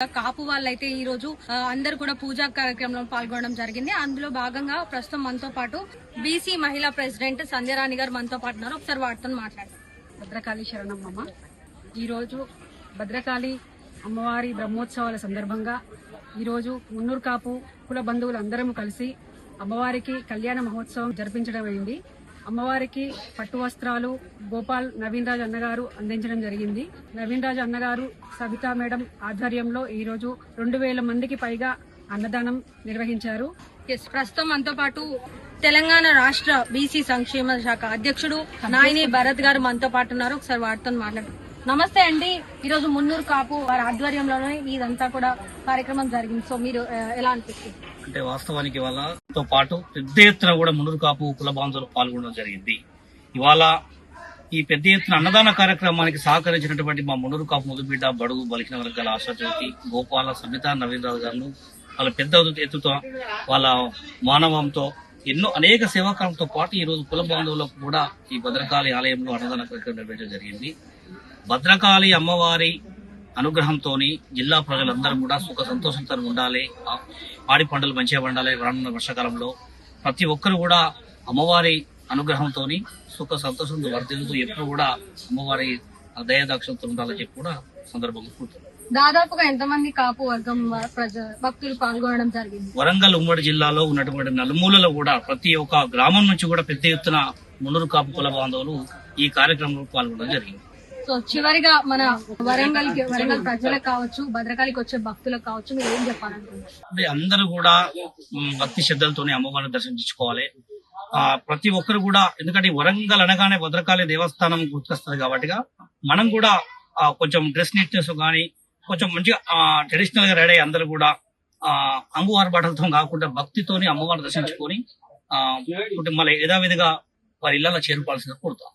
కాపు వాళ్ళైతే ఈ రోజు అందరు కూడా పూజా కార్యక్రమంలో పాల్గొనడం జరిగింది. అందులో భాగంగా ప్రస్తుతం మనతో పాటు బీసీ మహిళా ప్రెసిడెంట్ సంధ్యారాణి గారు మనతో పాటు ఉన్నారు. ఒకసారి వాటితో మాట్లాడారు. భద్రకాళి శరణమ్మ. ఈరోజు భద్రకాళి అమ్మవారి బ్రహ్మోత్సవాల సందర్భంగా ఈరోజు మున్నూరు కాపు కుల బంధువులు అందరం కలిసి అమ్మవారికి కళ్యాణ మహోత్సవం జరిపించడం అయింది. అమ్మవారికి పట్టు వస్త్రాలు గోపాల్ నవీన్ రాజ్ అన్నగారు అందించడం జరిగింది. నవీన్ రాజ్ అన్నగారు సవితా మేడం ఆధ్వర్యంలో ఈరోజు 2000 మందికి పైగా అన్నదానం నిర్వహించారు. ప్రస్తుతం మనతో పాటు తెలంగాణ రాష్ట్ర బీసీ సంక్షేమ శాఖ అధ్యక్షుడు నాయని భరత్ గారు మనతో పాటు ఉన్నారు. ఒకసారి వారితో మాట్లాడు. నమస్తే అండి. ఈరోజు మున్నూరు కాపు వారి ఆధ్వర్యంలోనే ఇదంతా కూడా కార్యక్రమం జరిగింది. సో మీరు ఎలా అనిపిస్తుంది? అంటే వాస్తవానికి వాళ్ళతో పాటు పెద్ద ఎత్తున కూడా మున్నూరు కాపు కుల బాంధవులు పాల్గొనడం జరిగింది. ఇవాళ ఈ పెద్ద ఎత్తున అన్నదాన కార్యక్రమానికి సహకరించినటువంటి మా మున్నూరు కాపు ముదుబిడ్డ బడుగు బలికిన వర్గాల ఆశాజ్యోతి గోపాల సబితా నవీన్ రావు గారు వాళ్ళ పెద్ద ఎత్తుతో వాళ్ళ మానవంతో ఎన్నో అనేక సేవాకాలంతో పాటు ఈ రోజు కుల బాంధవులకు కూడా ఈ భద్రకాళి ఆలయంలో అన్నదాన కార్యక్రమం నిర్వహించడం జరిగింది. భద్రకాళి అమ్మవారి అనుగ్రహంతో జిల్లా ప్రజలందరూ కూడా సుఖ సంతోషంతో ఉండాలి, పాడి పంటలు మంచిగా పండాలి. రానున్న వర్షాకాలంలో ప్రతి ఒక్కరు కూడా అమ్మవారి అనుగ్రహంతో సుఖ సంతోషంతో వర్ధిల్లుతూ ఎప్పుడు కూడా అమ్మవారి దయాదాక్షంతో ఉండాలని చెప్పి కూడా సందర్భంగా కూర్చుంటారు. దాదాపుగా ఎంతమంది కాపు వర్గం భక్తులు పాల్గొనడం జరిగింది? వరంగల్ ఉమ్మడి జిల్లాలో ఉన్నటువంటి నలుమూలలో కూడా ప్రతి ఒక్క గ్రామం నుంచి కూడా పెద్ద ఎత్తున మున్నూరు కాపు కుల బాంధవులు ఈ కార్యక్రమంలో పాల్గొనడం జరిగింది. సో చివరిగా మన వరంగల్ ప్రజలకు కావచ్చు, భద్రకాళికి వచ్చే భక్తులకు కావచ్చు, మీరు ఏం చెప్పాలనుకుంటున్నారు? అంటే అందరూ కూడా భక్తి శ్రద్ధలతోనే అమ్మవారిని దర్శించుకోవాలి. ప్రతి ఒక్కరు కూడా, ఎందుకంటే వరంగల్ అనగానే భద్రకాళి దేవస్థానం గుర్తుకొస్తుంది కాబట్టి మనం కూడా కొంచెం డ్రెస్ నీట్నెస్ కానీ కొంచెం మంచిగా ట్రెడిషనల్ గా రెడీ అయ్యి అందరూ కూడా అంగు ఆర్భాటాలతో కాకుండా భక్తితోని అమ్మవారిని దర్శించుకొని మళ్ళీ యథావిధిగా వారి ఇళ్లలో చేరుకోవాల్సిందిగా కోరుతాం.